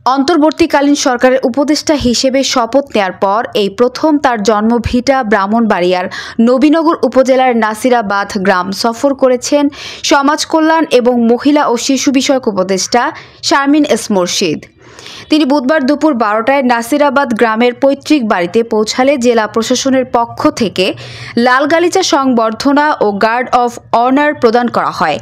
অন্তর্বর্তীকালীন সরকারের উপদেষ্টা হিসেবে শপথ নেয়ার পর এই প্রথম তার জন্মভিটা ব্রাহ্মণবাড়িয়ার নবীনগর উপজেলার নাসিরাবাদ গ্রাম সফর করেছেন সমাজ কল্যাণ এবং মহিলা ও শিশু বিষয়ক উপদেষ্টা শারমিন এস মুর্শিদ। তিনি বুধবার দুপুর 12টায় নাসিরাবাদ গ্রামের পৈতৃক বাড়িতে পৌঁছালে জেলা প্রশাসনের পক্ষ থেকে লাল গালিচা সংবর্ধনা ও গার্ড অফ অনার প্রদান করা হয়।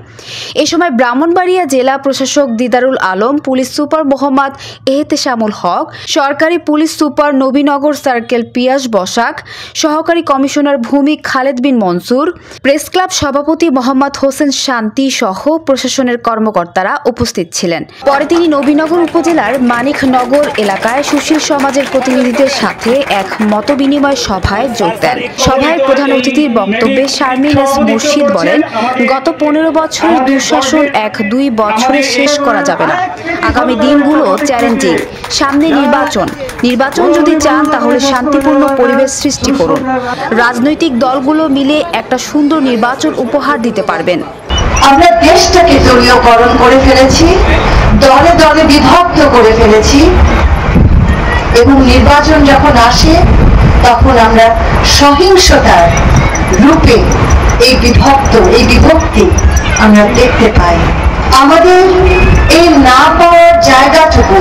এ সময় ব্রাহ্মণবাড়িয়া জেলা প্রশাসক দিদারুল আলম, পুলিশ সুপার মোহাম্মদ এহতেশামুল হক, সরকারি পুলিশ সুপার নবীনগর সার্কেল পিয়াস বসাক, সহকারী কমিশনার ভূমি খালেদ বিন মনসুর, প্রেস ক্লাব সভাপতি মোহাম্মদ হোসেন শান্তি সহ প্রশাসনের কর্মকর্তারা উপস্থিত ছিলেন। পরে তিনি নবীনগর উপজেলার মানিকনগর এলাকায় সুশীল সমাজের প্রতিনিধিদের সাথে এক মতবিনিময় সভায় যোগ দেন। সভায় প্রধান অতিথির বক্তব্যে শারমিন এস মুর্শিদ বলেন, গত 15 বছর দুঃশাসন 1-2 বছরে শেষ করা যাবে না। আগামী দিনগুলো চ্যালেঞ্জিং। সামনে নির্বাচন যদি চান তাহলে শান্তিপূর্ণ পরিবেশ সৃষ্টি করুন। রাজনৈতিক দলগুলো মিলে একটা সুন্দর নির্বাচন উপহার দিতে পারবেন। আমরা দেশটাকে দলীয়করণ করে ফেলেছি, দলে দলে বিভক্ত করে ফেলেছি এবং নির্বাচন যখন আসে তখন আমরা সহিংসতার রূপে এই বিভক্তি আমরা দেখতে পাই। আমাদের এই না পাওয়ার জায়গাটুকু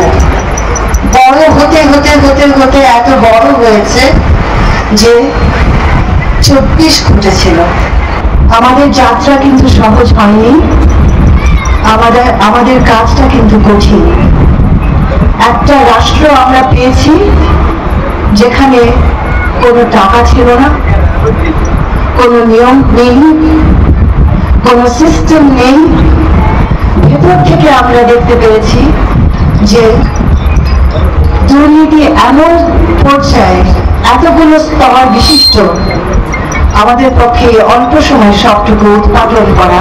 বড় হতে হতে হতে হতে এত বড় হয়েছে যে 24 ঘটেছিল। আমাদের যাত্রা কিন্তু সহজ হয়নি, আমাদের কাজটা কিন্তু কঠিন। একটা রাষ্ট্র আমরা পেয়েছি যেখানে কোনো টাকা ছিল না, কোনো নিয়ম নেই, কোনো সিস্টেম নেই। ভেতর থেকে আমরা দেখতে পেয়েছি যে দুর্নীতি এমন পর্যায়ে এতগুলো স্তর বিশিষ্ট, আমাদের পক্ষে অল্প সময় সবটুকু উৎপাদন করা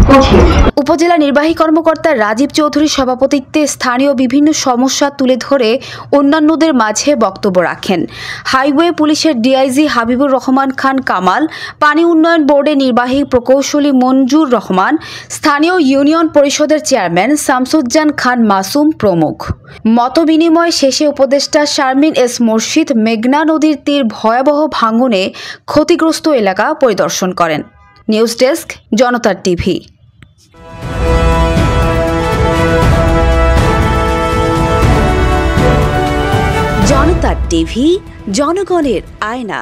কঠিন। উপজেলা নির্বাহী কর্মকর্তা রাজীব চৌধুরীর সভাপতিত্বে স্থানীয় বিভিন্ন সমস্যা তুলে ধরে অন্যান্যদের মাঝে বক্তব্য রাখেন হাইওয়ে পুলিশের ডিআইজি হাবিবুর রহমান খান কামাল, পানি উন্নয়ন বোর্ডের নির্বাহী প্রকৌশলী মঞ্জুর রহমান, স্থানীয় ইউনিয়ন পরিষদের চেয়ারম্যান শামসুজ্জান খান মাসুম প্রমুখ। মতবিনিময় শেষে উপদেষ্টা শারমিন এস মুর্শিদ মেঘনা নদীর তীর ভয়াবহ ভাঙনে ক্ষতিগ্রস্ত এলাকা পরিদর্শন করেন। নিউজ ডেস্ক, জনতা টিভি। জনতা টিভি, জনগণের আয়না।